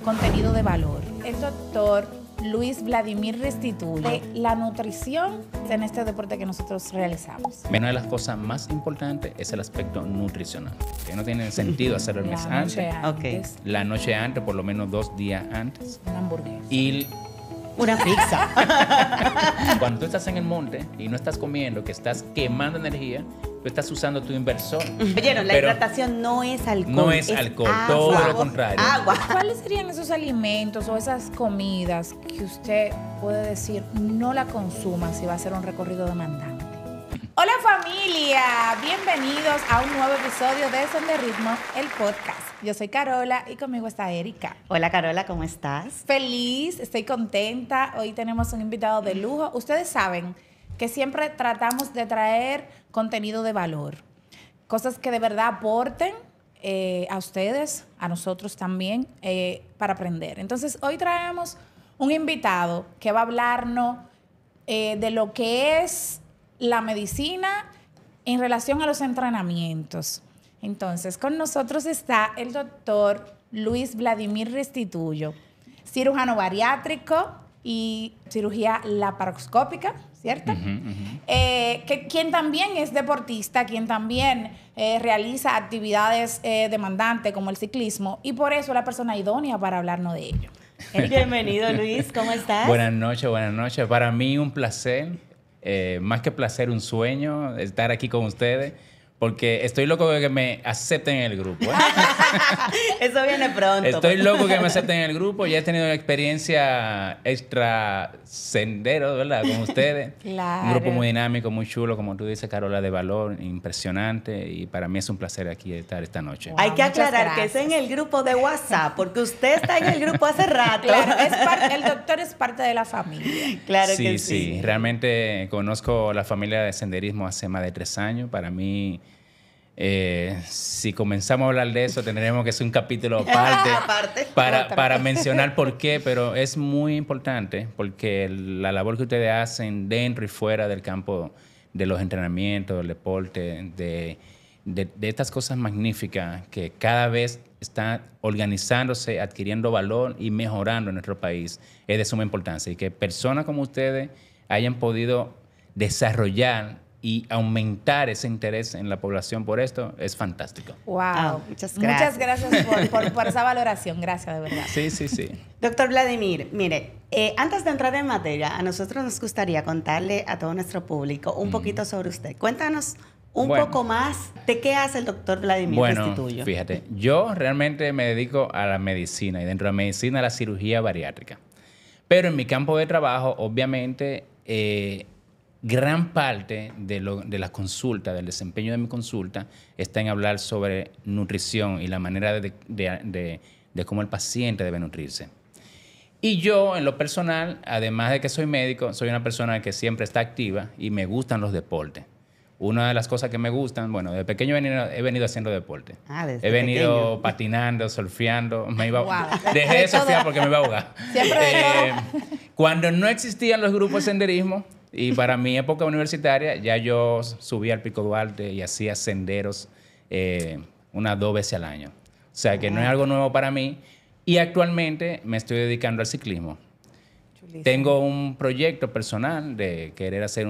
contenido de valor. El doctor Luis Vladimir restituye la nutrición en este deporte que nosotros realizamos. Una de las cosas más importantes es el aspecto nutricional, que no tiene sentido hacerlo el mes antes. Okay. La noche antes, por lo menos 2 días antes. Una hamburguesa. Y una pizza. cuando tú estás en el monte y no estás comiendo, que estás quemando energía, tú estás usando tu inversor. Oye, no, la hidratación no es alcohol. No es alcohol, todo lo contrario. Agua. ¿Cuáles serían esos alimentos o esas comidas que usted puede decir no la consuma si va a hacer un recorrido demandante? Hola familia, bienvenidos a un nuevo episodio de Son de Ritmo, el podcast. Yo soy Carola y conmigo está Erika. Hola Carola, ¿cómo estás? Feliz, estoy contenta. Hoy tenemos un invitado de lujo. Ustedes saben que siempre tratamos de traer contenido de valor, cosas que de verdad aporten a ustedes, a nosotros también, para aprender. Entonces, hoy traemos un invitado que va a hablarnos de lo que es la medicina en relación a los entrenamientos. Entonces, con nosotros está el doctor Luis Vladimir Restituyo, cirujano bariátrico y cirugía laparoscópica, ¿cierto? Quien también es deportista, quien también realiza actividades demandantes como el ciclismo, y por eso es la persona idónea para hablarnos de ello. Bienvenido, Luis, ¿cómo estás? Buenas noches, buenas noches. Para mí un placer, más que placer, un sueño estar aquí con ustedes. Porque estoy loco de que me acepten en el grupo. Eso viene pronto. Estoy loco que me acepten en el grupo. Ya he tenido una experiencia extra sendero, ¿verdad? Con ustedes. Claro. Un grupo muy dinámico, muy chulo, como tú dices, Carola, de valor, impresionante. Y para mí es un placer aquí estar esta noche. Wow, hay que aclarar que es en el grupo de WhatsApp, porque usted está en el grupo hace rato. Claro, el doctor es parte de la familia. Claro Sí, que sí. Sí. Realmente conozco la familia de senderismo hace más de 3 años. Para mí... si comenzamos a hablar de eso, tendremos que hacer un capítulo aparte para mencionar por qué, pero es muy importante porque la labor que ustedes hacen dentro y fuera del campo de los entrenamientos, del deporte, de estas cosas magníficas que cada vez están organizándose, adquiriendo valor y mejorando en nuestro país, es de suma importancia. Y que personas como ustedes hayan podido desarrollar y aumentar ese interés en la población por esto es fantástico. Wow. Muchas gracias. Muchas gracias por esa valoración. Gracias, de verdad. Sí. Doctor Vladimir, mire, antes de entrar en materia, a nosotros nos gustaría contarle a todo nuestro público un poquito sobre usted. Cuéntanos un poco más de qué hace el doctor Vladimir Restituyo. Fíjate, yo realmente me dedico a la medicina y dentro de la medicina a la cirugía bariátrica. Pero en mi campo de trabajo, obviamente... gran parte de la consulta, del desempeño de mi consulta, está en hablar sobre nutrición y la manera de cómo el paciente debe nutrirse. Y yo, en lo personal, además de que soy médico, soy una persona que siempre está activa y me gustan los deportes. Una de las cosas que me gustan, bueno, de pequeño he venido haciendo deporte. He venido patinando, surfeando. Dejé de surfear porque me iba a ahogar. Cuando no existían los grupos de senderismo, y para mi época universitaria, ya yo subía al Pico Duarte y hacía senderos unas 2 veces al año. O sea, que no es algo nuevo para mí. Y actualmente me estoy dedicando al ciclismo. Chulísimo. Tengo un proyecto personal de querer hacer,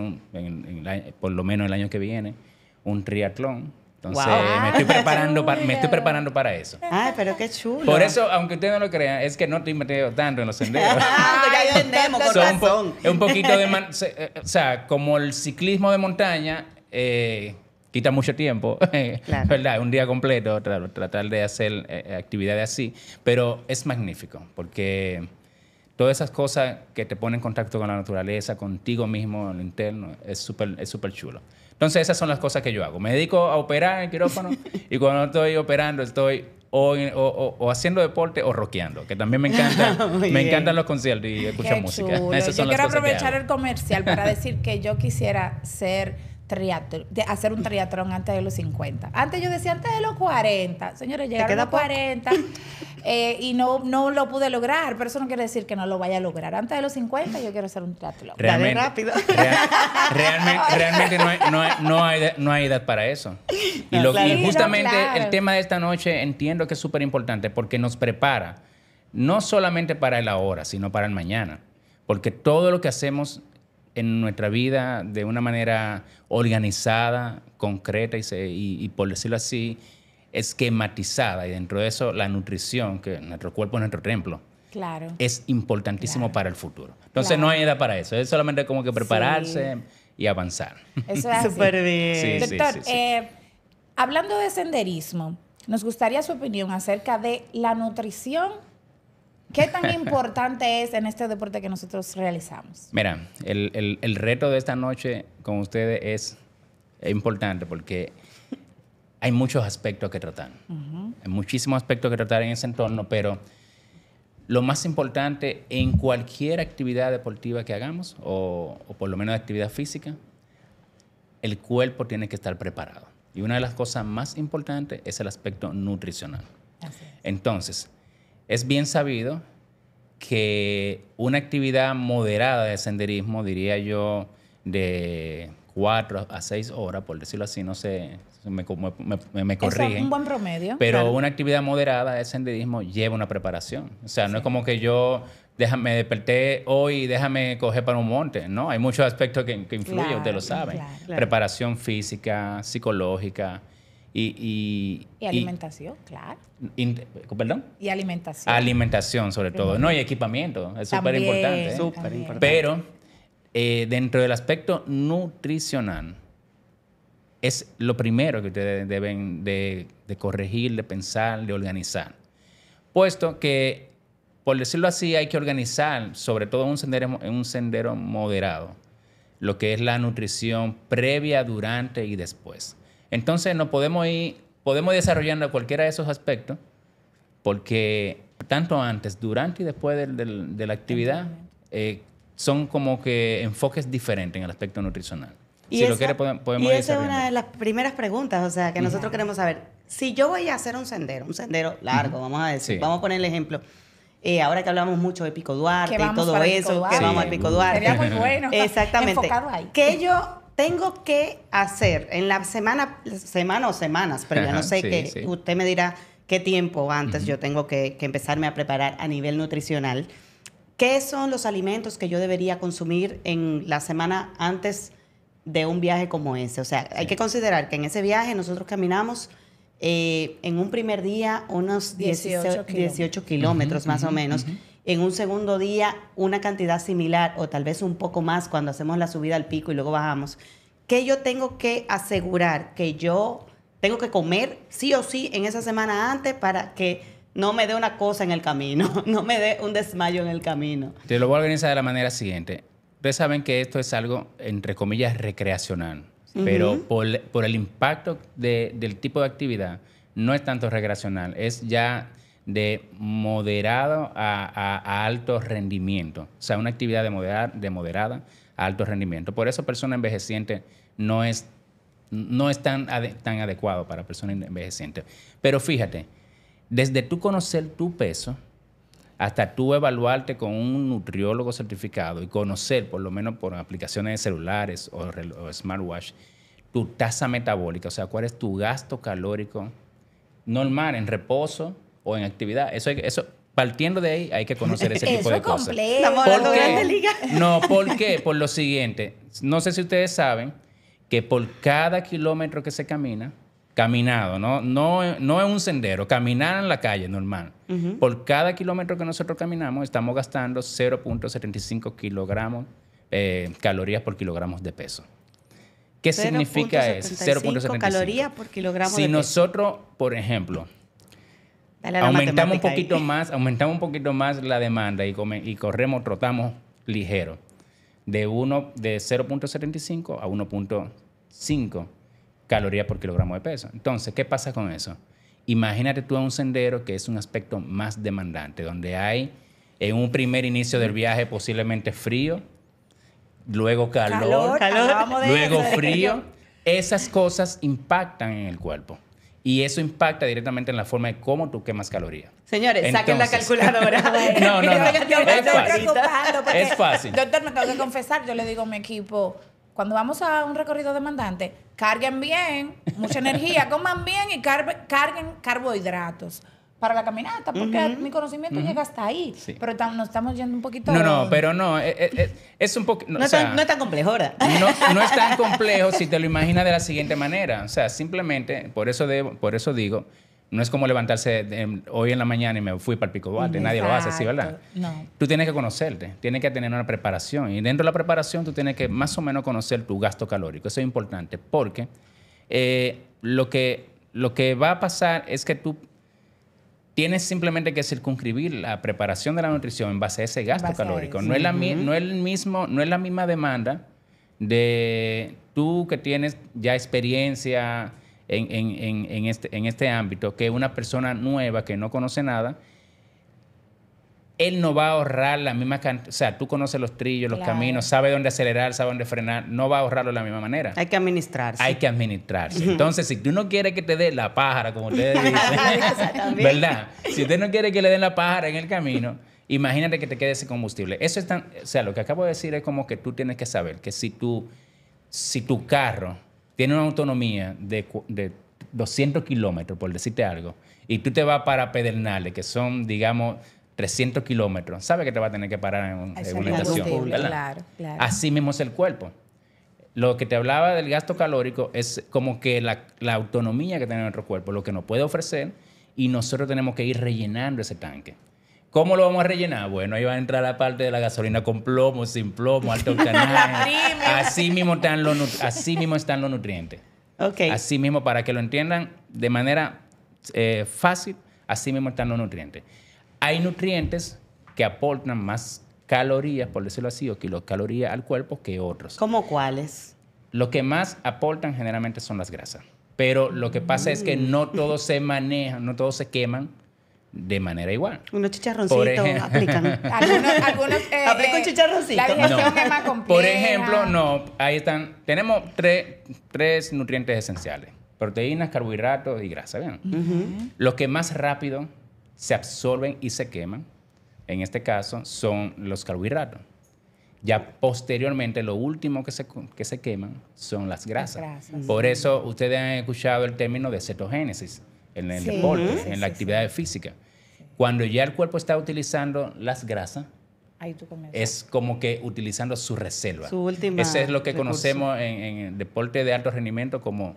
por lo menos el año que viene, un triatlón. Entonces, me estoy preparando para eso. Ay, pero qué chulo. Por eso, aunque ustedes no lo crean, es que no estoy metido tanto en los senderos. Ya entendemos, con razón. Es un poquito de... o sea, como el ciclismo de montaña quita mucho tiempo, claro. ¿Verdad? Un día completo, tratar de hacer actividades así. Pero es magnífico, porque todas esas cosas que te ponen en contacto con la naturaleza, contigo mismo, en lo interno, es súper chulo. Entonces, esas son las cosas que yo hago. Me dedico a operar en el quirófano y cuando estoy operando estoy o haciendo deporte o rockeando, que también me encanta. Me encantan los conciertos y escuchar música. Esas son yo quiero aprovechar el comercial para decir que yo quisiera hacer un triatlón antes de los 50. Antes yo decía antes de los 40. Señores, llegaron a los 40 y no lo pude lograr, pero eso no quiere decir que no lo vaya a lograr. Antes de los 50 yo quiero hacer un triatlón. Realmente, rápido. Realmente no hay edad para eso. Y justamente el tema de esta noche entiendo que es súper importante porque nos prepara no solamente para el ahora, sino para el mañana. Porque todo lo que hacemos en nuestra vida de una manera organizada, concreta y por decirlo así, esquematizada. Y dentro de eso, la nutrición, que nuestro cuerpo es nuestro templo, claro, es importantísimo para el futuro. Entonces, claro, no hay edad para eso. Es solamente como que prepararse y avanzar. Eso es súper bien. Sí, Doctor, sí. hablando de senderismo, nos gustaría su opinión acerca de la nutrición. ¿Qué tan importante es en este deporte que nosotros realizamos? Mira, el reto de esta noche con ustedes es importante porque hay muchos aspectos que tratar. Hay muchísimos aspectos que tratar en ese entorno, pero lo más importante en cualquier actividad deportiva que hagamos, o por lo menos de actividad física, el cuerpo tiene que estar preparado. Y una de las cosas más importantes es el aspecto nutricional. Así es. Entonces, es bien sabido que una actividad moderada de senderismo, diría yo, de 4 a 6 horas, por decirlo así, no sé, me corrigen. Eso es un buen promedio. Pero claro, una actividad moderada de senderismo lleva una preparación. O sea, no es como que yo me desperté hoy y déjame coger para un monte. No, hay muchos aspectos que influyen, Claro, ustedes lo saben. claro. Preparación física, psicológica y alimentación, claro. ¿Perdón? Y alimentación. Alimentación, sobre todo. No, y equipamiento. Es súper También, importante. ¿eh? Súper también. importante. Pero dentro del aspecto nutricional, es lo primero que ustedes deben de corregir, de pensar, de organizar. Puesto que, por decirlo así, hay que organizar, sobre todo en un sendero moderado, lo que es la nutrición previa, durante y después. Entonces, podemos desarrollando cualquiera de esos aspectos, porque tanto antes, durante y después de la actividad, son como que enfoques diferentes en el aspecto nutricional. Si lo quiere, podemos ir esa es desarrollando. una de las primeras preguntas, o sea, que nosotros queremos saber. Si yo voy a hacer un sendero largo, vamos a decir, Sí. vamos a poner el ejemplo. Ahora que hablamos mucho de Pico Duarte Que y vamos todo para eso, Pico que Duarte. vamos al Pico Duarte. Sería muy bueno. Exactamente. Enfocado ahí. ¿Qué yo tengo que hacer en la semana o semanas? Pero ya no sé, sí. usted me dirá qué tiempo antes yo tengo que empezarme a preparar a nivel nutricional. ¿Qué son los alimentos que yo debería consumir en la semana antes de un viaje como ese? O sea, hay que considerar que en ese viaje nosotros caminamos en un primer día unos 18 kilómetros más o menos. En un segundo día una cantidad similar o tal vez un poco más cuando hacemos la subida al pico y luego bajamos. ¿Qué yo tengo que asegurar que yo tengo que comer sí o sí en esa semana antes para que no me dé una cosa en el camino, no me dé un desmayo en el camino? Te lo voy a organizar de la manera siguiente. Ustedes saben que esto es algo, entre comillas, recreacional. Pero por el impacto del tipo de actividad, no es tanto recreacional. Es ya de moderado a alto rendimiento. O sea, una actividad de moderada a alto rendimiento. Por eso persona envejeciente no es tan adecuado para personas envejecientes. Pero fíjate, desde tú conocer tu peso hasta tú evaluarte con un nutriólogo certificado y conocer, por lo menos por aplicaciones de celulares o smartwatch, tu tasa metabólica, o sea, cuál es tu gasto calórico normal en reposo o en actividad. Eso partiendo de ahí, hay que conocer ese tipo de cosas. Completo. Estamos hablando de Grande Liga. No, ¿por qué? Por lo siguiente. No sé si ustedes saben que por cada kilómetro que se camina, caminado, no en un sendero, caminar en la calle normal. Por cada kilómetro que nosotros caminamos, estamos gastando 0.75 kilogramos calorías por kilogramos de peso. ¿Qué significa eso? 0.75 calorías por kilogramo de peso. Si nosotros, por ejemplo, Dale a la aumentamos un matemática poquito más la demanda y trotamos ligero, de 0.75 a 1.5 calorías por kilogramo de peso. Entonces, ¿qué pasa con eso? Imagínate tú a un sendero que es un aspecto más demandante, donde hay en un primer inicio del viaje posiblemente frío, luego calor, luego frío. Esas cosas impactan en el cuerpo. Y eso impacta directamente en la forma de cómo tú quemas calorías. Señores, saquen la calculadora. No. Es fácil. Doctor, me tengo que confesar, yo le digo a mi equipo, cuando vamos a un recorrido demandante, carguen bien, mucha energía, coman bien y carguen carbohidratos. para la caminata, porque mi conocimiento llega hasta ahí. Sí. Pero nos estamos yendo un poquito... Es un poco... No es tan complejo, ¿verdad? No es tan complejo si te lo imaginas de la siguiente manera. O sea, simplemente, por eso digo, no es como levantarse hoy en la mañana y me fui para el Pico Duarte. Nadie lo hace así, ¿verdad? No. Tú tienes que conocerte, tienes que tener una preparación. Y dentro de la preparación tú tienes que más o menos conocer tu gasto calórico. Eso es importante porque lo que va a pasar es que tú tienes simplemente que circunscribir la preparación de la nutrición en base a ese gasto calórico. No es la misma demanda de tú que tienes ya experiencia en este ámbito que una persona nueva que no conoce nada. Él no va a ahorrar la misma cantidad. O sea, tú conoces los trillos, los caminos, sabe dónde acelerar, sabe dónde frenar. No va a ahorrarlo de la misma manera. Hay que administrarse. Hay que administrarse. Entonces, si tú no quieres que te dé la pájara, como ustedes dicen, ¿verdad? Si usted no quiere que le den la pájara en el camino, imagínate que te quede ese combustible. Eso es tan... O sea, lo que acabo de decir es como que tú tienes que saber que si tu carro tiene una autonomía de 200 kilómetros, por decirte algo, y tú te vas para Pedernales, que son, digamos... 300 kilómetros, sabe que te va a tener que parar en una estación. Claro. Así mismo es el cuerpo. Lo que te hablaba del gasto calórico es como que la autonomía que tiene nuestro cuerpo, lo que nos puede ofrecer, y nosotros tenemos que ir rellenando ese tanque. ¿Cómo lo vamos a rellenar? Bueno, ahí va a entrar la parte de la gasolina con plomo, sin plomo, alto octanaje. Así mismo están los nutrientes. Okay. Así mismo, para que lo entiendan de manera fácil, así mismo están los nutrientes. Hay nutrientes que aportan más calorías, por decirlo así, o kilocalorías al cuerpo que otros. ¿Cómo cuáles? Lo que más aportan generalmente son las grasas. Pero lo que pasa es que no todos se manejan, no todos se queman de manera igual. Unos chicharroncitos aplican. Algunos aplican chicharroncitos. La digestión es más compleja. Por ejemplo, ahí están. Tenemos tres nutrientes esenciales: proteínas, carbohidratos y grasa. ¿Bien? Los que más rápido se absorben y se queman, en este caso, son los carbohidratos. Ya posteriormente, lo último que se queman son las grasas. Por eso, ustedes han escuchado el término de cetogénesis en el deporte, en la actividad física. Cuando ya el cuerpo está utilizando las grasas, ahí tú comienzas. Es como que utilizando su reserva. Su última Eso es lo que recurso. Conocemos en el deporte de alto rendimiento como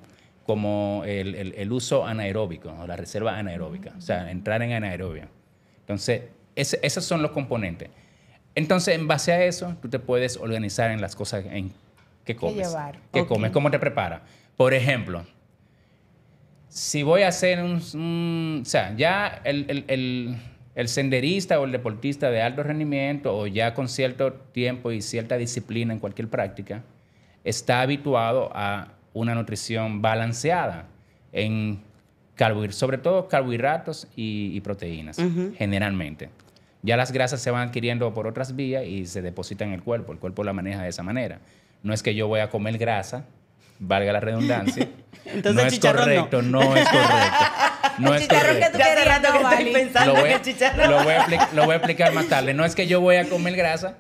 el uso anaeróbico o la reserva anaeróbica, o sea, entrar en anaerobia. Entonces, esos son los componentes. Entonces, en base a eso, tú te puedes organizar en las cosas en que comes. ¿Qué comes? ¿Cómo te preparas? Por ejemplo, si voy a hacer o sea, ya el senderista o el deportista de alto rendimiento o ya con cierto tiempo y cierta disciplina en cualquier práctica, está habituado a una nutrición balanceada en sobre todo carbohidratos y proteínas, generalmente. Ya las grasas se van adquiriendo por otras vías y se depositan en el cuerpo la maneja de esa manera. No es que yo voy a comer grasa, valga la redundancia. Entonces, no es correcto, no es correcto. No es correcto. Lo voy a explicar más tarde. No es que yo voy a comer grasa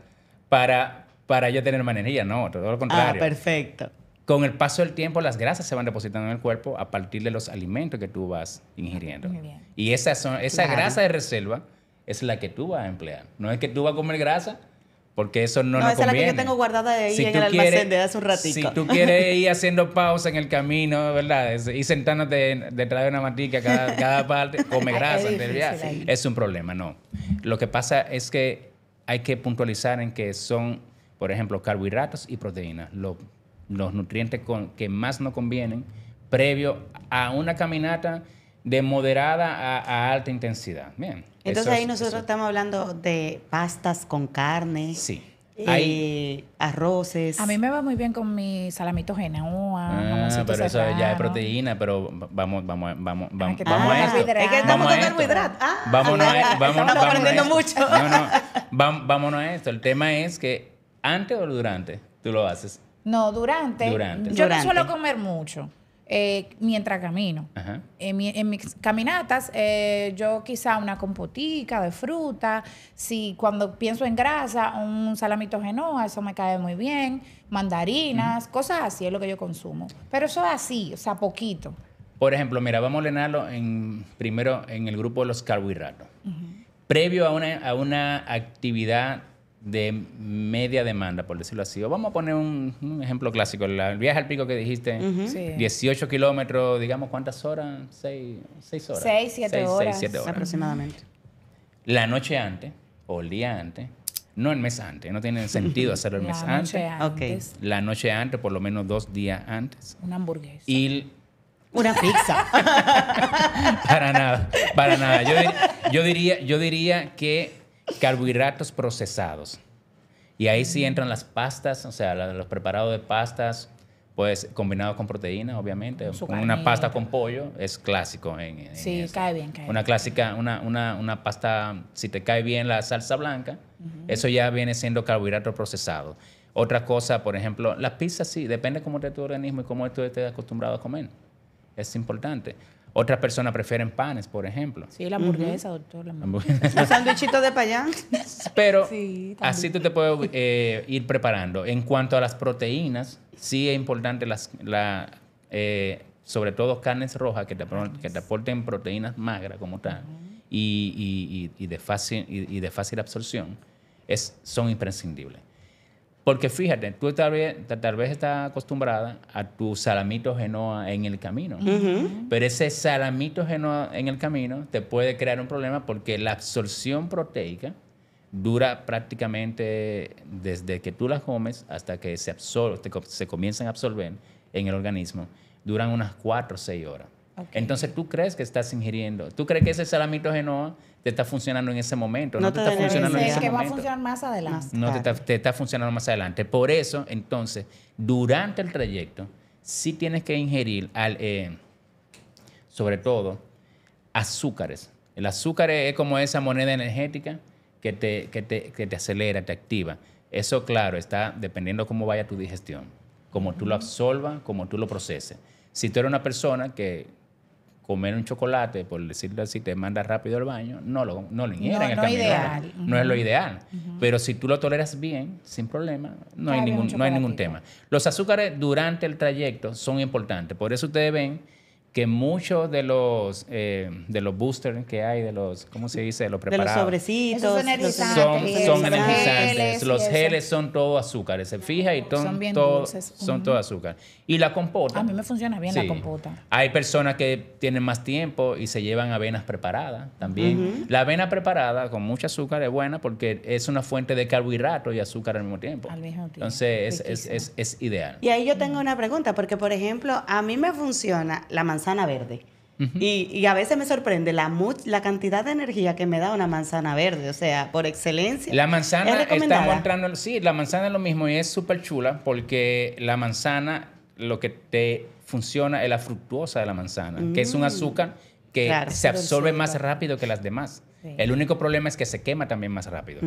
para yo tener más energía, no, todo lo contrario. Perfecto. Con el paso del tiempo, las grasas se van depositando en el cuerpo a partir de los alimentos que tú vas ingiriendo. Y esa grasa de reserva es la que tú vas a emplear. No es que tú vas a comer grasa, porque eso no nos conviene. Esa es la que yo tengo guardada ahí en el almacén de hace un ratito. Si tú quieres ir haciendo pausa en el camino, ¿verdad? Y sentándote detrás de una matica cada parte, come grasa antes del viaje. Es un problema, no. Lo que pasa es que hay que puntualizar en que son, por ejemplo, carbohidratos y proteínas, los nutrientes que más nos convienen previo a una caminata de moderada a alta intensidad. Bien. Entonces ahí nosotros estamos hablando de pastas con carne. Sí. Arroces. A mí me va muy bien con mi salamito genoa. Pero eso ya es proteína, pero vamos a esto. Es que estamos con carbohidratos. Estamos aprendiendo mucho. Vámonos a esto. El tema es que antes o durante tú lo haces. No, durante. Yo no suelo comer mucho mientras camino. En mis caminatas, yo quizá una compotica de fruta. Cuando pienso en grasa, un salamito genoa, eso me cae muy bien. Mandarinas, cosas así es lo que yo consumo. Pero eso es así, o sea, poquito. Por ejemplo, mira, vamos a ordenarlo primero en el grupo de los carbohidratos. Previo a una actividad de media demanda, por decirlo así. O vamos a poner un ejemplo clásico. El viaje al pico que dijiste, 18 kilómetros, digamos, ¿cuántas horas? 6 horas. 6, 7 horas. 7 horas. Aproximadamente. La noche antes, o el día antes, no el mes antes. No tiene sentido hacerlo el mes antes. Okay. La noche antes, por lo menos 2 días antes. Una hamburguesa. Y... Una pizza. Para nada. Yo diría que carbohidratos procesados. Y ahí sí entran las pastas, o sea, los preparados de pastas, pues combinados con proteína, obviamente. Una pasta con pollo es clásico sí, eso. Cae bien. Una clásica, una pasta, si te cae bien la salsa blanca, eso ya viene siendo carbohidrato procesado. Otra cosa, por ejemplo, las pizzas sí, depende cómo esté tu organismo y cómo tú estés acostumbrado a comer. Es importante. Otras personas prefieren panes, por ejemplo. Sí, la hamburguesa, doctor. La hamburguesa. Los sándwichitos de payán. Pero sí, así tú te puedes ir preparando. En cuanto a las proteínas, sí es importante sobre todo carnes rojas que te aporten proteínas magras como tal y de fácil absorción. Son imprescindibles. Porque fíjate, tú tal vez estás acostumbrada a tu salamito Genoa en el camino. Pero ese salamito Genoa en el camino te puede crear un problema porque la absorción proteica dura prácticamente desde que tú la comes hasta que se comienzan a absorber en el organismo. Duran unas 4 o 6 horas. Okay. Entonces, tú crees que estás ingiriendo. Tú crees que ese salamito Genoa te está funcionando en ese momento. No te está funcionando en ese momento. Que va a funcionar más adelante. No te está funcionando más adelante. Por eso, entonces, durante el trayecto, sí tienes que ingerir, sobre todo, azúcares. El azúcar es como esa moneda energética que te acelera, te activa. Eso, claro, está dependiendo cómo vaya tu digestión, cómo tú lo absorbas, cómo tú lo proceses. Si tú eres una persona que comer un chocolate, por decirlo así, te manda rápido al baño, no lo ingieras en el camino. Ideal. No es lo ideal. Pero si tú lo toleras bien, sin problema, no hay ningún tema. Los azúcares durante el trayecto son importantes. Por eso ustedes ven que muchos de los boosters que hay, ¿cómo se dice? Los preparados. De los sobrecitos. Son energizantes. Los geles son todos azúcares. Se fija y son todos azúcar. Y la compota. A mí me funciona bien la compota. Hay personas que tienen más tiempo y se llevan avenas preparadas también. La avena preparada con mucho azúcar es buena porque es una fuente de carbohidratos y azúcar al mismo tiempo. Entonces es ideal. Y ahí yo tengo una pregunta porque, por ejemplo, a mí me funciona la manzana verde. Y a veces me sorprende la cantidad de energía que me da una manzana verde, o sea, por excelencia. La manzana, estamos entrando, sí, la manzana es lo mismo y es súper chula porque la manzana, lo que te funciona es la fructuosa de la manzana, que es un azúcar que se absorbe más rápido que las demás. Sí. El único problema es que se quema también más rápido.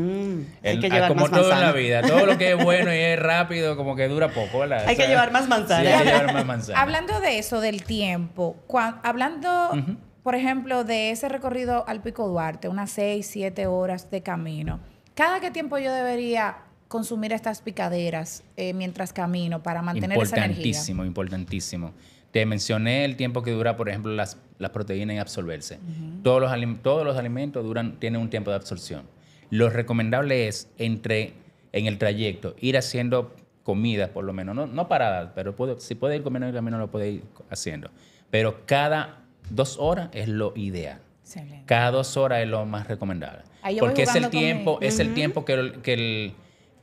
Hay que llevar como más todo manzana. En la vida, todo lo que es bueno y es rápido, como que dura poco, ¿verdad? Hay que llevar más manzana. Sí, hay que llevar más manzana. Hablando de eso, del tiempo, hablando, por ejemplo, de ese recorrido al Pico Duarte, unas 6, 7 horas de camino, ¿cada qué tiempo yo debería consumir estas picaderas mientros camino para mantener esa energía? Importantísimo. Te mencioné el tiempo que dura, por ejemplo, las proteínas en absorberse. Todos los alimentos tienen un tiempo de absorción. Lo recomendable es, en el trayecto, ir haciendo comida, por lo menos. No paradas, pero si puede ir comiendo en el camino, lo puede ir haciendo. Pero cada 2 horas es lo ideal. Excelente. Cada 2 horas es lo más recomendable. Porque es el tiempo que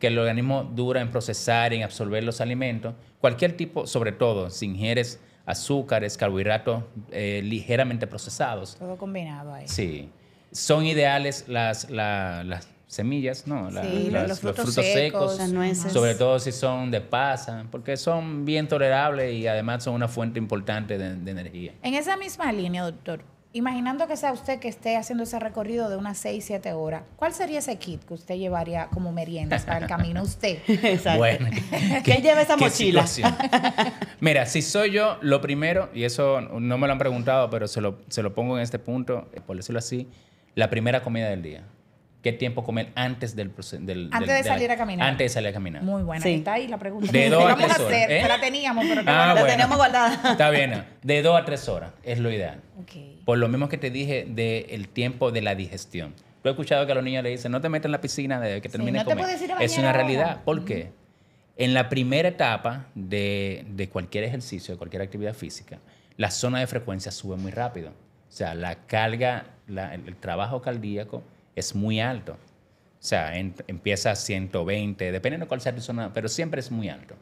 el organismo dura en procesar y en absorber los alimentos. Cualquier tipo, sobre todo, si ingieres azúcares, carbohidratos ligeramente procesados. Todo combinado ahí. Sí. Son ideales las semillas, ¿no? Los frutos secos, las nueces. Sobre todo si son de pasa, porque son bien tolerables y además son una fuente importante de energía. En esa misma línea, doctor, imaginando que sea usted que esté haciendo ese recorrido de unas 6, 7 horas, ¿cuál sería ese kit que usted llevaría como meriendas para el camino usted? Exacto. Bueno. ¿Qué lleva esa mochila? Mira, si soy yo, lo primero, y eso no me lo han preguntado, pero se lo pongo en este punto, por decirlo así, la primera comida del día. qué tiempo comer antes del antes de salir a caminar. Antes de salir a caminar. Muy buena. Sí. Está ahí la pregunta. De 2 a 3 Vamos a horas. hacer, la teníamos, pero La teníamos guardada. Está bien. De 2 a 3 horas es lo ideal. Okay. Por lo mismo que te dije del tiempo de la digestión. Tú has escuchado que a los niños le dicen, no te metas en la piscina desde que termine no de comer. te puedes ir a bañar Es una ahora. realidad. ¿Por qué? En la primera etapa de cualquier ejercicio, de cualquier actividad física, la zona de frecuencia sube muy rápido. O sea, la carga, el trabajo cardíaco es muy alto. O sea, empieza a 120, dependiendo de cuál sea tu zona, pero siempre es muy alto.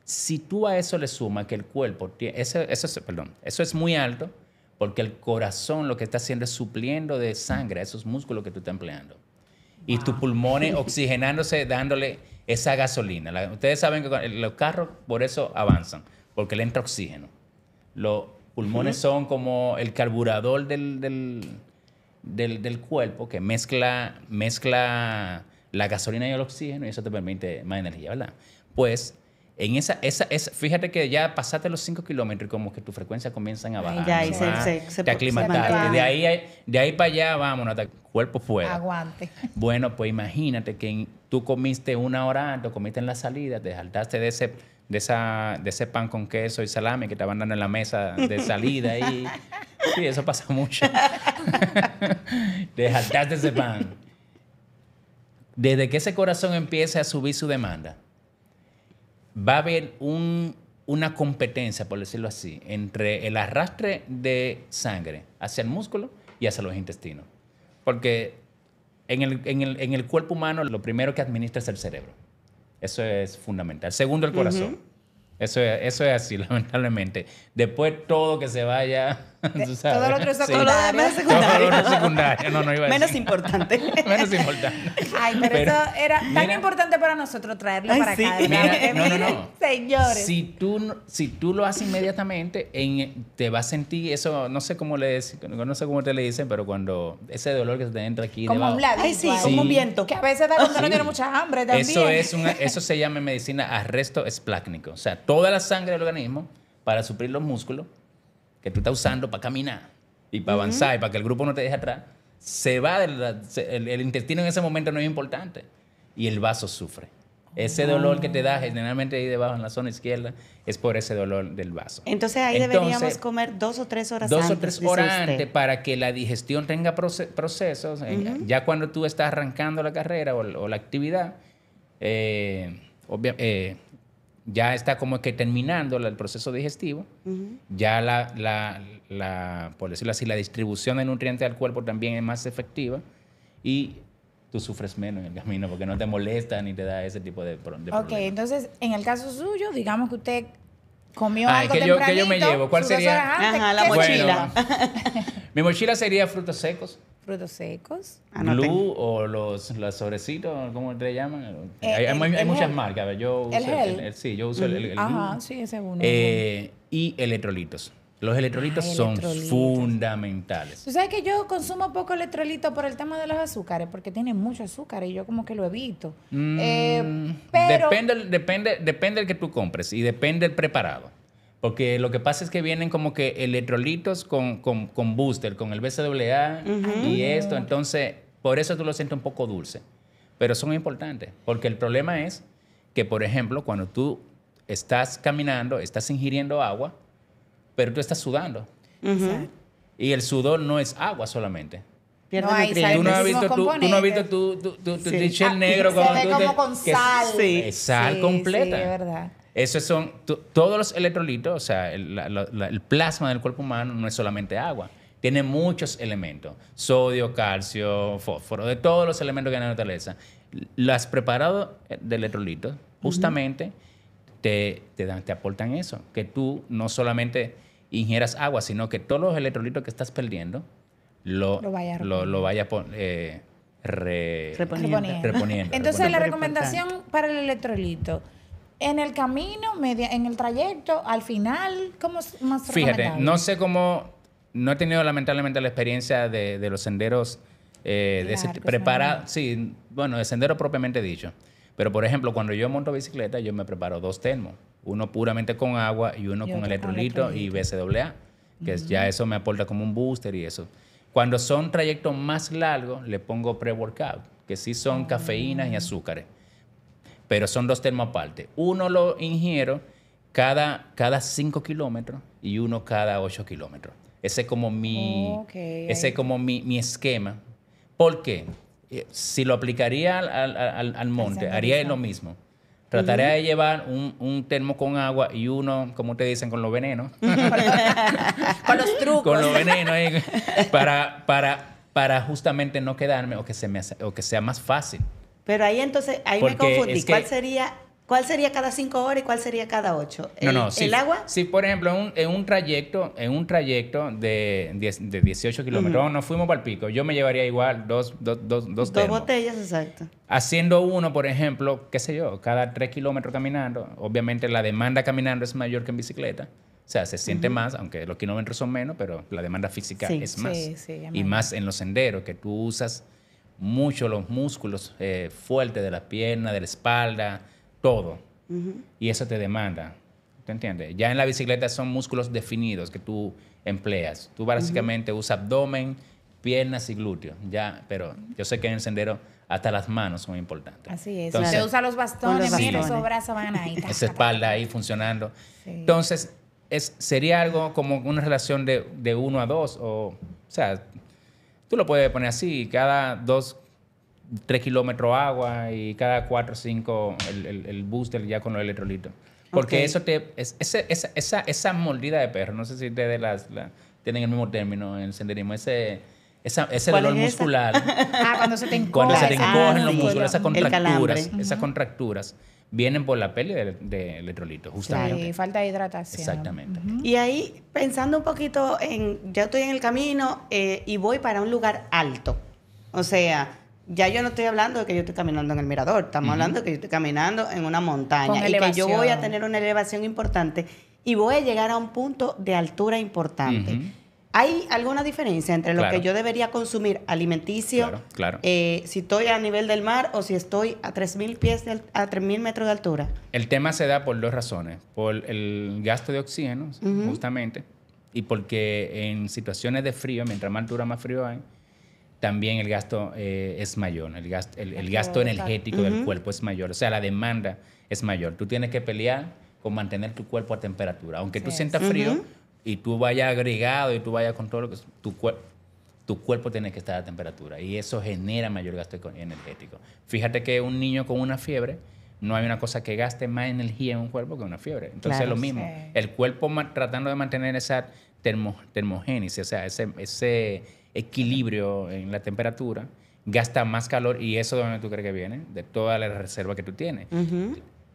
Si tú a eso le sumas que el cuerpo, eso es muy alto, porque el corazón lo que está haciendo es supliendo de sangre a esos músculos que tú estás empleando. Y tus pulmones oxigenándose, dándole esa gasolina. Ustedes saben que los carros por eso avanzan, porque le entra oxígeno. Los pulmones son como el carburador del cuerpo que mezcla la gasolina y el oxígeno y eso te permite más energía, ¿verdad? Pues en fíjate que ya pasaste los 5 kilómetros y como que tu frecuencia comienzan a bajar. Ya, y te aclimataste. De ahí para allá, vámonos, hasta que el cuerpo pueda. Aguante. Bueno, pues imagínate que tú comiste 1 hora antes, comiste en la salida, te saltaste de ese pan con queso y salami que estaban dando en la mesa de salida. Y sí, eso pasa mucho. Te saltaste ese pan. Desde que ese corazón empiece a subir su demanda, va a haber una competencia, por decirlo así, entre el arrastre de sangre hacia el músculo y hacia los intestinos. Porque en el cuerpo humano lo primero que administra es el cerebro. Eso es fundamental. Segundo, el corazón. Eso es así, lamentablemente. Después todo que se vaya, tú sabes. Todo lo otro es Sí. secundario. Todo lo demás es secundario. Todo lo otro es secundario. No iba a decir. Menos importante. Menos importante. Ay, pero eso era tan mira, importante para nosotros traerlo Ay, para sí. acá. Mira, ¿verdad? no. Miren, señores. Si tú lo haces inmediatamente, te vas a sentir eso, no sé cómo te le dicen, pero cuando ese dolor que se te entra aquí Como debajo. un ladito. Ay, sí, ahí. como un viento. Que a veces da cuando Sí. no tiene mucha hambre también. Eso se llama en medicina arresto esplácnico. O sea, toda la sangre del organismo para suplir los músculos que tú estás usando para caminar y para avanzar y para que el grupo no te deje atrás, se va el intestino en ese momento no es importante y el vaso sufre. Ese dolor que te da generalmente ahí debajo en la zona izquierda es por ese dolor del vaso. Entonces ahí deberíamos comer 2 o 3 horas antes. 2 o 3 horas antes para que la digestión tenga procesos. Ya cuando tú estás arrancando la carrera o la actividad, ya está como que terminando el proceso digestivo. Ya por decirlo así, la distribución de nutrientes al cuerpo también es más efectiva y tú sufres menos en el camino porque no te molesta ni te da ese tipo de problemas. Ok, entonces, en el caso suyo, digamos que usted comió algo ¿qué tempranito. yo me llevo? ¿Cuál sus 2 sería? horas antes, Ajá, la ¿qué se mochila. lleva? Mi mochila sería frutos secos. Frutos secos. Anoten. Glue o los sobrecitos, ¿cómo te llaman? Hay el muchas gel. marcas. A ver, yo uso ¿El gel? sí, yo uso el Ajá, glue. sí, ese es uno. Y electrolitos. Los electrolitos son electrolitos. fundamentales. Tú sabes que yo consumo poco electrolito por el tema de los azúcares, porque tiene mucho azúcar y yo como que lo evito. Pero Depende del que tú compres y depende del preparado. Porque lo que pasa es que vienen como que electrolitos con booster, con el BCAA y esto. Entonces, por eso tú lo sientes un poco dulce. Pero son importantes. Porque el problema es que, por ejemplo, cuando tú estás caminando, estás ingiriendo agua, pero tú estás sudando. Exacto. Y el sudor no es agua solamente. Pierde No hay nutrientes. Tú no has Muchísimos visto tu componentes. t-shirt Sí. negro. Se cuando ve tú como con que- sal. Sí. Es sal Sí, completa. Sí, es verdad. Esos son todos los electrolitos, o sea, el plasma del cuerpo humano no es solamente agua. Tiene muchos elementos. Sodio, calcio, fósforo, de todos los elementos que hay en la naturaleza. Las preparados de electrolitos justamente te aportan eso. Que tú no solamente ingieras agua, sino que todos los electrolitos que estás perdiendo lo vaya reponiendo. Entonces, la Súper recomendación para el electrolito, en el camino, en el trayecto, al final, ¿cómo es más Fíjate, recomendable? no sé cómo, no he tenido lamentablemente la experiencia de los senderos de ese Largos, preparado, sí, bueno, de sendero propiamente dicho. Pero, por ejemplo, cuando yo monto bicicleta, yo me preparo 2 termos. Uno puramente con agua y uno Y con otro con electrolito y electrolito. BCAA, que ya eso me aporta como un booster y eso. Cuando son trayectos más largos, le pongo pre-workout, que sí son cafeínas y azúcares. Pero son 2 termos aparte. Uno lo ingiero cada 5 kilómetros y uno cada 8 kilómetros. Ese es como mi esquema. ¿Por qué? Si lo aplicaría al monte, haría lo mismo. Trataría de llevar un termo con agua y uno, como ustedes dicen, con los venenos. Con los trucos. Con los venenos. Para justamente no quedarme o que sea más fácil. Pero ahí entonces, me confundí. ¿Cuál sería cada 5 horas y cuál sería cada 8? ¿El agua? Sí, por ejemplo, en un trayecto de 18 kilómetros, nos fuimos para el pico, yo me llevaría igual dos termos. 2 botellas, exacto. Haciendo uno, por ejemplo, qué sé yo, cada 3 kilómetros caminando, obviamente la demanda caminando es mayor que en bicicleta. O sea, se siente más, aunque los kilómetros son menos, pero la demanda física es más. Y más en los senderos, que tú usas mucho los músculos fuertes de la pierna, de la espalda, todo. Y eso te demanda. ¿Te entiendes? Ya en la bicicleta son músculos definidos que tú empleas. Tú básicamente usas abdomen, piernas y glúteos. Ya, pero yo sé que en el sendero hasta las manos son importantes. Así es. Entonces, se usa los bastones, mira, esos brazos van ahí. Esa espalda ahí funcionando. Sí. Entonces, sería algo como una relación de 1 a 2. O sea, tú lo puedes poner así, cada 3 kilómetros agua y cada 4 o 5 el booster ya con los electrolitos. Porque eso esa mordida de perro, no sé si ustedes tienen el mismo término en el senderismo, ese dolor muscular. Cuando se te encogen. Cuando se te encogen los músculos, esas contracturas vienen por la pérdida de electrolitos, justamente. Sí, falta de hidratación. Exactamente. Y ahí, pensando un poquito ya estoy en el camino y voy para un lugar alto. O sea, ya yo no estoy hablando de que yo estoy caminando en el mirador, estamos hablando de que yo estoy caminando en una montaña y que yo voy a tener una elevación importante y voy a llegar a un punto de altura importante. ¿Hay alguna diferencia entre lo que yo debería consumir alimenticio, si estoy a nivel del mar o si estoy a 3.000 metros de altura? El tema se da por 2 razones. Por el gasto de oxígeno, justamente, y porque en situaciones de frío, mientras más altura, más frío hay, también el gasto es mayor. El gasto energético del cuerpo es mayor. O sea, la demanda es mayor. Tú tienes que pelear con mantener tu cuerpo a temperatura. Aunque tú sientas frío y tú vayas agregado y tú vayas con todo lo que... Tu cuerpo tiene que estar a temperatura. Y eso genera mayor gasto energético. Fíjate que un niño con una fiebre, no hay una cosa que gaste más energía en un cuerpo que una fiebre. Entonces es lo mismo. El cuerpo tratando de mantener esa termogénesis, o sea, ese equilibrio en la temperatura, gasta más calor. ¿Y eso de dónde tú crees que viene? De toda la reserva que tú tienes.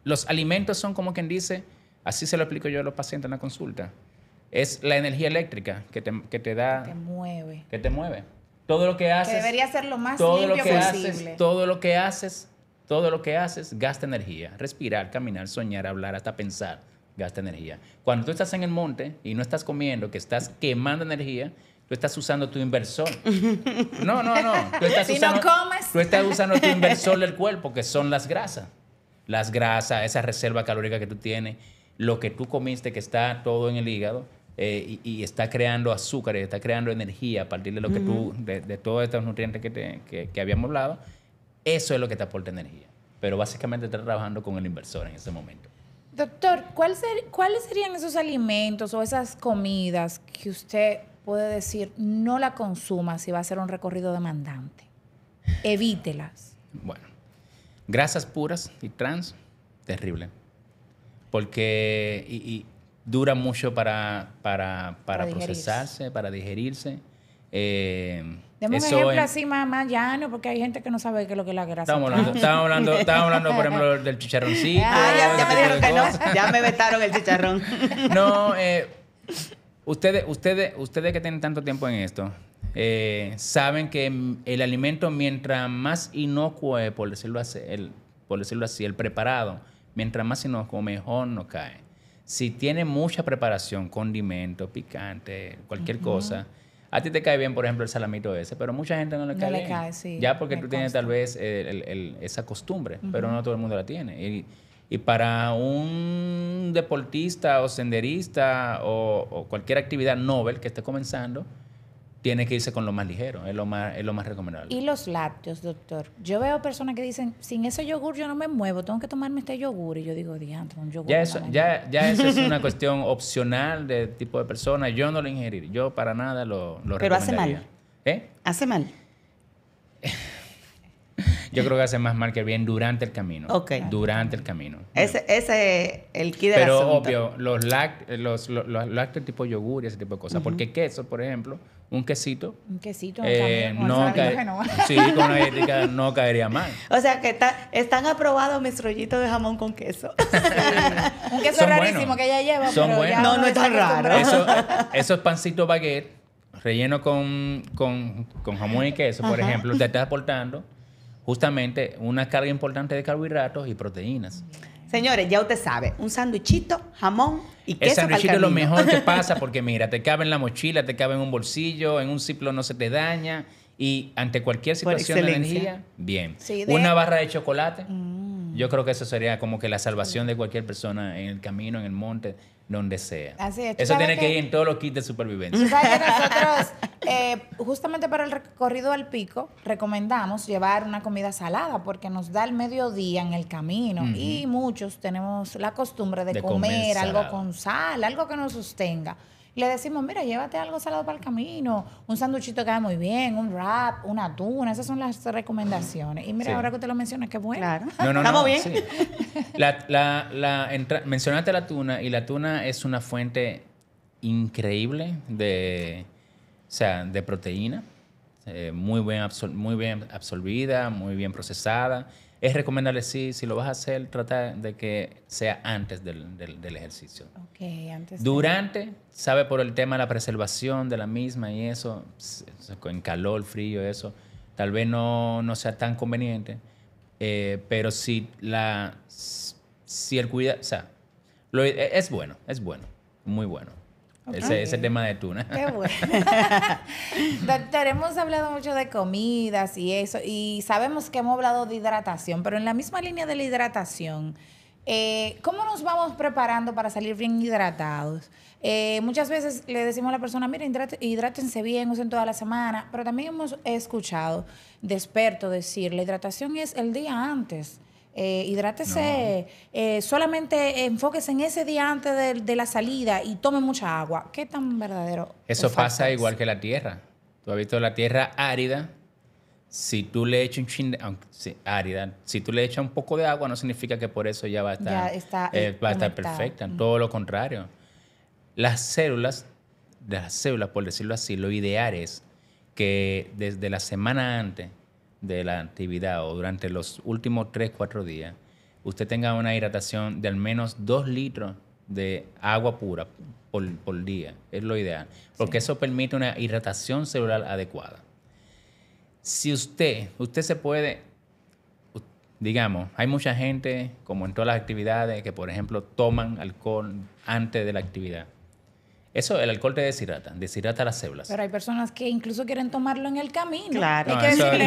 Los alimentos son como quien dice, así se lo explico yo a los pacientes en la consulta, es la energía eléctrica que te da... Que te mueve. Todo lo que haces... Que debería ser lo más limpio posible. Todo lo que haces gasta energía. Respirar, caminar, soñar, hablar, hasta pensar, gasta energía. Cuando tú estás en el monte y no estás comiendo, que estás quemando energía, tú estás usando tu inversor. No. Tú estás usando tu inversor del cuerpo, que son las grasas. Las grasas, esa reserva calórica que tú tienes, lo que tú comiste, que está todo en el hígado, y está creando azúcar, y está creando energía a partir de lo que tú, de todos estos nutrientes que habíamos hablado. Eso es lo que te aporta energía. Pero básicamente estás trabajando con el inversor en ese momento. Doctor, ¿cuáles serían esos alimentos o esas comidas que usted puede decir no la consuma si va a hacer un recorrido demandante? Evítelas. Bueno, grasas puras y trans, terrible. Porque y dura mucho para procesarse, para digerirse. Deme un ejemplo así más llano, porque hay gente que no sabe qué es lo que es la grasa. Estábamos hablando, por ejemplo, del chicharroncito. Ya me dijeron que no. Ya me vetaron el chicharrón. No, ustedes que tienen tanto tiempo en esto, saben que el alimento, mientras más inocuo es, por decirlo así, el preparado, mientras más inocuo, mejor nos cae. Si tiene mucha preparación, condimento, picante, cualquier cosa, a ti te cae bien, por ejemplo, el salamito ese, pero mucha gente no le cae bien. Sí, ya porque tú tienes tal vez esa costumbre, pero no todo el mundo la tiene. Y para un deportista o senderista o cualquier actividad novel que esté comenzando, tiene que irse con lo más ligero, es lo más recomendable. Y los lácteos, doctor. Yo veo personas que dicen, sin ese yogur yo no me muevo, tengo que tomarme este yogur. Y yo digo, diantre, un yogur. Ya eso es una cuestión opcional de tipo de persona. Yo no lo ingeriría. Yo para nada lo Pero recomendaría. hace mal. Hace mal. Yo creo que hace más mal que bien durante el camino. Ok. Durante el camino. Ese es el key del Pero asunto. obvio, los lácteos tipo yogur y ese tipo de cosas. Porque queso, por ejemplo, un quesito. Un quesito. Sí, con una dietética no caería mal. O sea que están aprobados mis rollitos de jamón con queso. Un queso rarísimo que ella lleva. Son pero buenos. No es tan raro. Esos pancitos baguette relleno con jamón y queso, por ejemplo, te estás aportando justamente una carga importante de carbohidratos y proteínas. Señores, ya usted sabe, un sándwichito, jamón y queso. El sándwichito es lo mejor que pasa porque mira, te cabe en la mochila, te cabe en un bolsillo, en un Ziploc no se te daña y ante cualquier situación de energía, bien. Sí, una barra de chocolate, yo creo que eso sería como que la salvación de cualquier persona en el camino, en el monte, donde sea. Así es. Eso tiene que ir en todos los kits de supervivencia. Tú sabes que nosotros, justamente para el recorrido al pico, recomendamos llevar una comida salada porque nos da el mediodía en el camino y muchos tenemos la costumbre de comer algo con sal, algo que nos sostenga. Le decimos, mira, llévate algo salado para el camino, un sanduchito que va muy bien, un wrap, una tuna, esas son las recomendaciones. Y mira, ahora que usted lo menciona, qué bueno. Claro. No, estamos bien. Sí. Mencionaste la tuna y la tuna es una fuente increíble de proteína, muy bien absorbida, muy bien procesada. Es recomendable, sí, si lo vas a hacer, trata de que sea antes del ejercicio. Okay, antes. Durante, sabe por el tema de la preservación de la misma y eso, con calor, frío, eso, tal vez no sea tan conveniente, pero si el cuidado, o sea, es bueno, muy bueno. Okay. Ese tema de tuna. Qué bueno. Doctor, hemos hablado mucho de comidas y eso, y sabemos que hemos hablado de hidratación, pero en la misma línea de la hidratación, ¿cómo nos vamos preparando para salir bien hidratados? Muchas veces le decimos a la persona, mira, hidrátense bien, usen toda la semana, pero también hemos escuchado de expertos decir, la hidratación es el día antes. Hidrátese, solamente enfóquese en ese día antes de la salida y tome mucha agua. ¿Qué tan verdadero? Eso pasa igual que la tierra. Tú has visto la tierra árida. Si tú le echas si tú le echas un poco de agua, no significa que por eso ya va a estar perfecta. Todo lo contrario. Las células, por decirlo así, lo ideal es que desde la semana antes de la actividad o durante los últimos 3-4 días, usted tenga una hidratación de al menos 2 litros de agua pura por día. Es lo ideal. Porque eso permite una hidratación celular adecuada. Si usted se puede, digamos, hay mucha gente, como en todas las actividades, que por ejemplo toman alcohol antes de la actividad. El alcohol te deshidrata las células. Pero hay personas que incluso quieren tomarlo en el camino. Claro.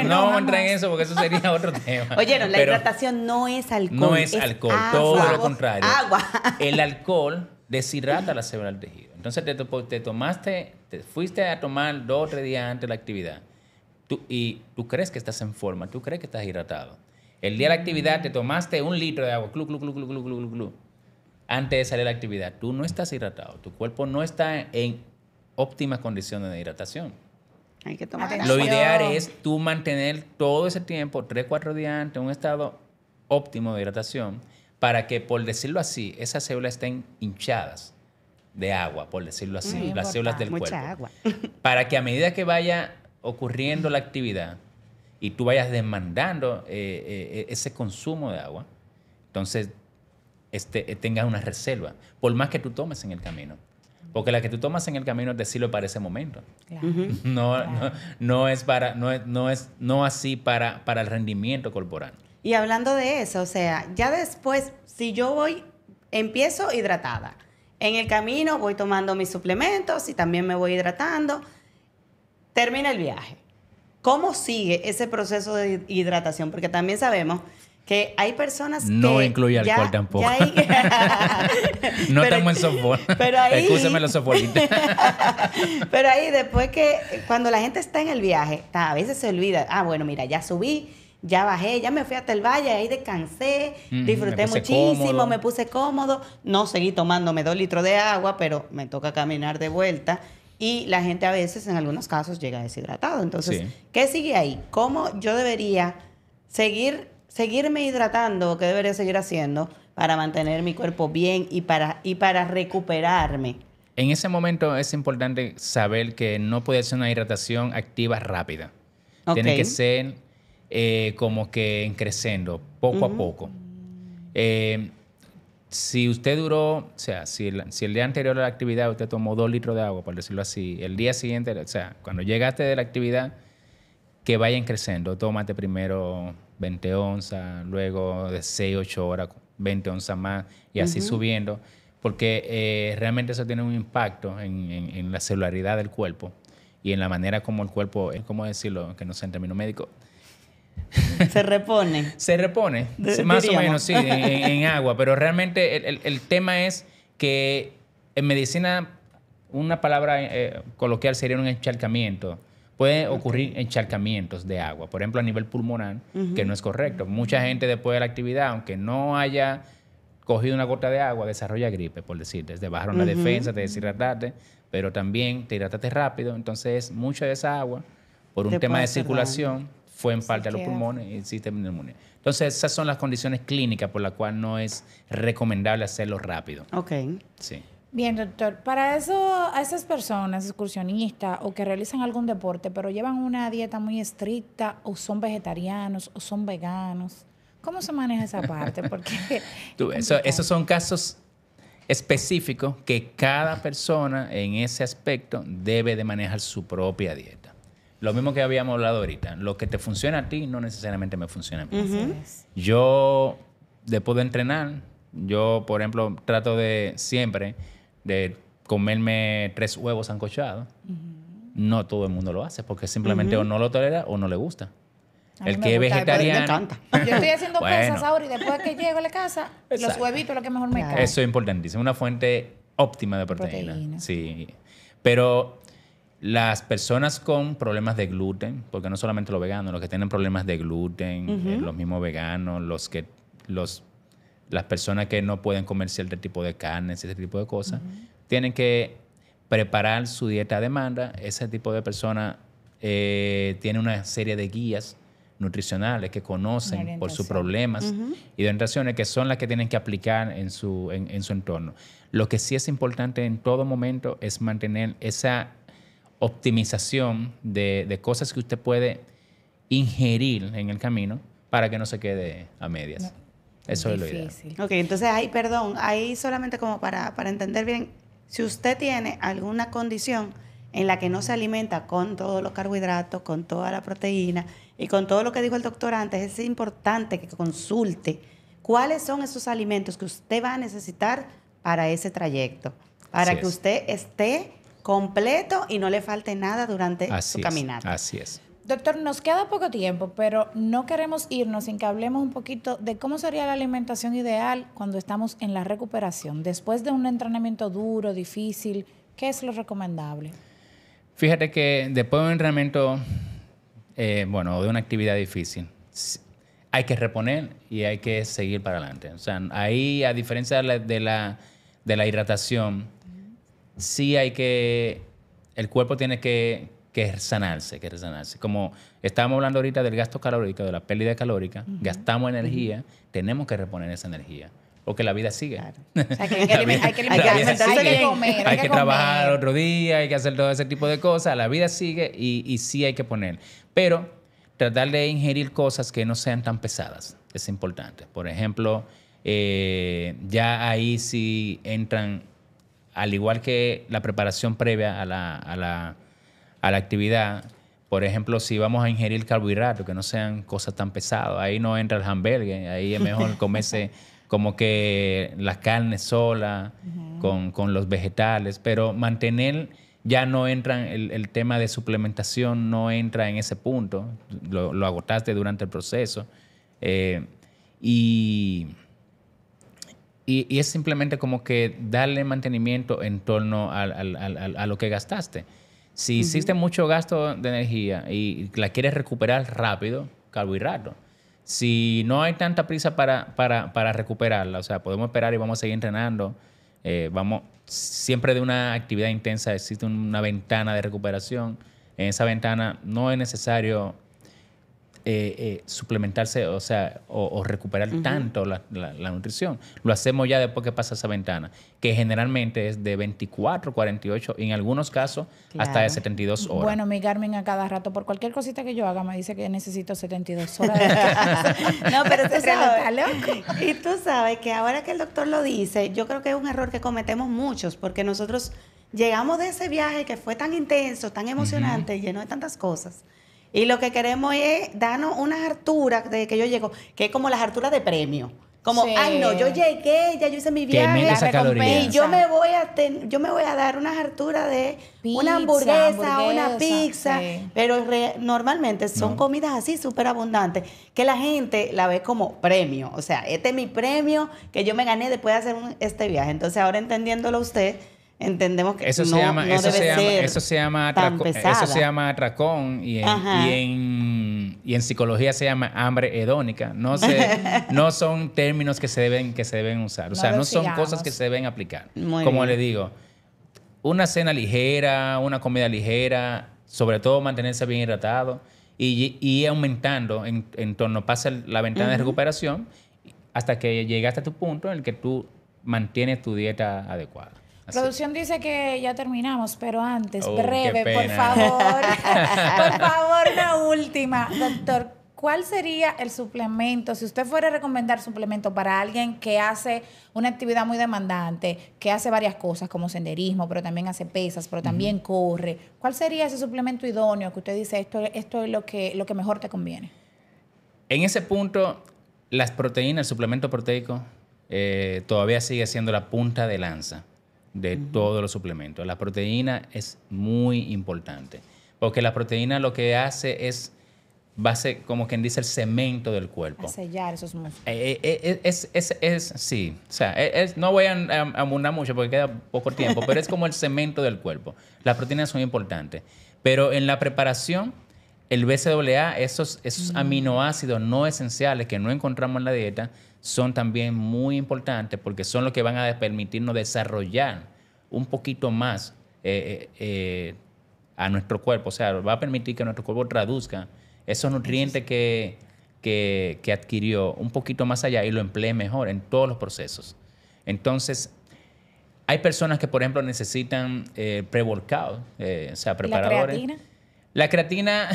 No vamos a entrar en eso porque eso sería otro tema. Oyeron, la hidratación no es alcohol. No es alcohol, agua, todo lo contrario. Agua. El alcohol deshidrata las células del tejido. Entonces te fuiste a tomar 2 o 3 días antes de la actividad y tú crees que estás en forma, tú crees que estás hidratado. El día de la actividad te tomaste 1 litro de agua, glu. Antes de salir a la actividad, tú no estás hidratado. Tu cuerpo no está en óptimas condiciones de hidratación. Hay que tomar Lo ideal es tú mantener todo ese tiempo, 3-4 días antes, un estado óptimo de hidratación para que, por decirlo así, esas células estén hinchadas de agua, por decirlo así, las células del cuerpo. Mucha agua. Para que a medida que vaya ocurriendo la actividad y tú vayas demandando ese consumo de agua, entonces tengas una reserva, por más que tú tomes en el camino. Porque la que tú tomas en el camino te sirve para ese momento. Claro. No así para el rendimiento corporal. Y hablando de eso, o sea, ya después, si yo empiezo hidratada, en el camino voy tomando mis suplementos y también me voy hidratando, termina el viaje. ¿Cómo sigue ese proceso de hidratación? Porque también sabemos que hay personas que... No incluye alcohol tampoco. No estamos en softball. Excúseme los softballistas. Pero ahí después que, cuando la gente está en el viaje, a veces se olvida, bueno, mira, ya subí, ya bajé, ya me fui hasta el valle, ahí descansé, disfruté muchísimo, me puse cómodo, no seguí tomándome 2 litros de agua, pero me toca caminar de vuelta. Y la gente a veces, en algunos casos, llega deshidratado. Entonces, ¿qué sigue ahí? ¿Cómo yo debería seguirme hidratando? ¿Qué debería seguir haciendo para mantener mi cuerpo bien y para recuperarme? En ese momento es importante saber que no puede ser una hidratación activa rápida. Tiene que ser como que creciendo, poco a poco. Si usted duró, o sea, si el día anterior a la actividad usted tomó 2 litros de agua, por decirlo así, el día siguiente, o sea, cuando llegaste de la actividad, que vayan creciendo. Tómate primero 20 onzas, luego de 6, 8 horas, 20 onzas más, y así subiendo, porque realmente eso tiene un impacto en la celularidad del cuerpo y en la manera como el cuerpo, ¿cómo decirlo? Que no sea en términos médicos. Se repone. Se repone, más o menos, sí, en agua. Pero realmente el tema es que en medicina una palabra coloquial sería un encharcamiento. Puede ocurrir encharcamientos de agua, por ejemplo, a nivel pulmonar, que no es correcto. Mucha gente después de la actividad, aunque no haya cogido una gota de agua, desarrolla gripe, por decirte. Te bajaron la defensa, te deshidrataste, pero también te hidrataste rápido. Entonces, mucha de esa agua, por un tema de circulación, fue en parte a los pulmones y existe neumonía. Entonces, esas son las condiciones clínicas por las cuales no es recomendable hacerlo rápido. Ok. Sí. Bien, doctor. Para eso, a esas personas excursionistas o que realizan algún deporte, pero llevan una dieta muy estricta, o son vegetarianos, o son veganos, ¿cómo se maneja esa parte? Porque esos son casos específicos que cada persona en ese aspecto debe de manejar su propia dieta. Lo mismo que habíamos hablado ahorita. Lo que te funciona a ti no necesariamente me funciona a mí. Yo, después de entrenar, yo, por ejemplo, trato de siempre de comerme 3 huevos sancochados. No todo el mundo lo hace porque simplemente o no lo tolera o no le gusta. El que es vegetariano... Yo estoy haciendo pesas ahora y después que llego a la casa, los huevitos es lo que mejor me cae. Eso es importantísimo. Una fuente óptima de proteína. Sí. Pero las personas con problemas de gluten, porque no solamente los veganos, los que tienen problemas de gluten, los mismos veganos, las personas que no pueden comer cierto tipo de carnes, ese tipo de cosas, tienen que preparar su dieta a demanda. Ese tipo de personas tiene una serie de guías nutricionales que conocen por sus problemas y de orientaciones que son las que tienen que aplicar en su entorno. Lo que sí es importante en todo momento es mantener esa optimización de cosas que usted puede ingerir en el camino para que no se quede a medias. Eso es lo ideal. Ok, entonces ahí solamente como para entender bien, si usted tiene alguna condición en la que no se alimenta con todos los carbohidratos, con toda la proteína y con todo lo que dijo el doctor antes, es importante que consulte cuáles son esos alimentos que usted va a necesitar para ese trayecto, para que usted esté completo y no le falte nada durante su caminata. Así es. Doctor, nos queda poco tiempo, pero no queremos irnos sin que hablemos un poquito de cómo sería la alimentación ideal cuando estamos en la recuperación. Después de un entrenamiento duro, difícil, ¿qué es lo recomendable? Fíjate que después de un entrenamiento, de una actividad difícil, hay que reponer y hay que seguir para adelante. O sea, ahí, a diferencia de la hidratación, sí el cuerpo tiene que sanarse. Como estábamos hablando ahorita del gasto calórico, de la pérdida calórica, gastamos energía, tenemos que reponer esa energía. Porque la vida sigue. Claro. O sea, hay que comer, hay que trabajar otro día, hay que hacer todo ese tipo de cosas. La vida sigue y sí hay que poner. Pero tratar de ingerir cosas que no sean tan pesadas es importante. Por ejemplo, ya ahí sí entran, al igual que la preparación previa a la actividad. Por ejemplo, si vamos a ingerir carbohidratos, que no sean cosas tan pesadas, ahí no entra el hamburgues, ahí es mejor comerse como que las carnes solas, con los vegetales, pero mantener, ya no entra el tema de suplementación, no entra en ese punto, lo agotaste durante el proceso. Y es simplemente como que darle mantenimiento en torno a lo que gastaste. Si hiciste mucho gasto de energía y la quieres recuperar rápido, carbohidrato. Si no hay tanta prisa para recuperarla, o sea, podemos esperar y vamos a seguir entrenando. Siempre de una actividad intensa existe una ventana de recuperación. En esa ventana no es necesario suplementarse, o sea, o recuperar tanto la nutrición. Lo hacemos ya después que pasa esa ventana, que generalmente es de 24, 48, y en algunos casos hasta de 72 horas. Bueno, mi Garmin a cada rato, por cualquier cosita que yo haga, me dice que necesito 72 horas. No, pero tú sabes, y tú sabes que ahora que el doctor lo dice, yo creo que es un error que cometemos muchos, porque nosotros llegamos de ese viaje que fue tan intenso, tan emocionante, lleno de tantas cosas. Y lo que queremos es darnos unas harturas de que yo llego, que es como las harturas de premio. Como, ay no, yo llegué, ya yo hice mi viaje, y yo me voy a dar unas harturas de una hamburguesa, una pizza, pero normalmente son comidas así súper abundantes, que la gente la ve como premio. O sea, este es mi premio que yo me gané después de hacer este viaje. Entonces ahora entendiéndolo usted, entendemos que eso se llama atracón y en psicología se llama hambre hedónica. No son términos que se deben usar. O sea, no son cosas que se deben aplicar. Como le digo, una cena ligera, una comida ligera, sobre todo mantenerse bien hidratado y aumentando en torno, pasa la ventana de recuperación hasta que llegaste a tu punto en el que tú mantienes tu dieta adecuada. Producción dice que ya terminamos, pero antes, breve, por favor. Por favor, una última. Doctor, ¿cuál sería el suplemento? Si usted fuera a recomendar suplemento para alguien que hace una actividad muy demandante, que hace varias cosas como senderismo, pero también hace pesas, pero también corre, ¿cuál sería ese suplemento idóneo que usted dice, esto es lo que mejor te conviene? En ese punto, las proteínas, el suplemento proteico, todavía sigue siendo la punta de lanza de todos los suplementos. La proteína es muy importante, porque la proteína lo que hace es base, como quien dice, el cemento del cuerpo. A sellar esos músculos. Sí, o sea, no voy a abundar mucho porque queda poco tiempo, pero es como el cemento del cuerpo. Las proteínas son importantes, pero en la preparación, el BCAA, esos aminoácidos no esenciales que no encontramos en la dieta, son también muy importantes porque son los que van a permitirnos desarrollar un poquito más a nuestro cuerpo. O sea, va a permitir que nuestro cuerpo traduzca esos nutrientes que adquirió un poquito más allá y lo emplee mejor en todos los procesos. Entonces, hay personas que, por ejemplo, necesitan pre-workout, o sea, preparadores. ¿La creatina?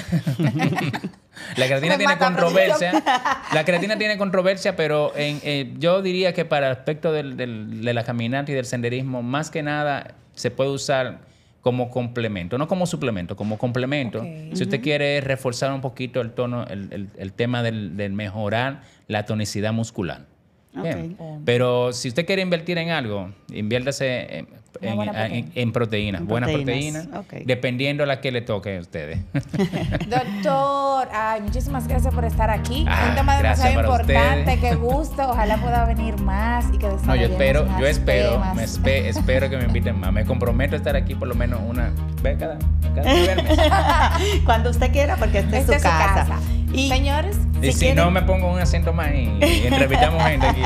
La creatina tiene controversia. La creatina tiene controversia, pero yo diría que para el aspecto de la caminata y del senderismo, más que nada se puede usar como complemento, no como suplemento, como complemento. Si usted quiere reforzar un poquito el tono, el tema del mejorar la tonicidad muscular. Pero si usted quiere invertir en algo, inviértase en proteínas. Buenas proteínas, dependiendo de la que le toque a ustedes. Doctor, muchísimas gracias por estar aquí. Un tema demasiado importante, qué gusto. Ojalá pueda venir más y que yo espero que me inviten más. Me comprometo a estar aquí por lo menos una vez cada viernes. Cuando usted quiera, porque esta es su casa. Y, señores, si no me pongo un acento más y entrevistamos gente aquí.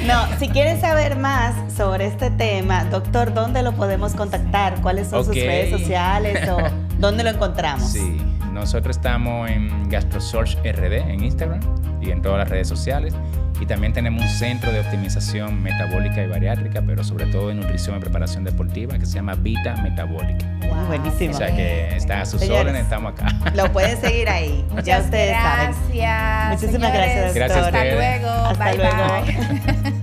No, si quieren saber más sobre este tema, doctor, ¿dónde lo podemos contactar? ¿Cuáles son sus redes sociales o dónde lo encontramos? Sí, nosotros estamos en GastroSearch RD en Instagram y en todas las redes sociales. Y también tenemos un centro de optimización metabólica y bariátrica, pero sobre todo de nutrición y preparación deportiva, que se llama Vita Metabólica. Wow, buenísimo. O sea que está a sus órdenes, estamos acá. Lo pueden seguir ahí. Ya ustedes saben. Gracias. Muchísimas gracias, doctor. Gracias a ustedes. Hasta luego. Hasta luego. Bye.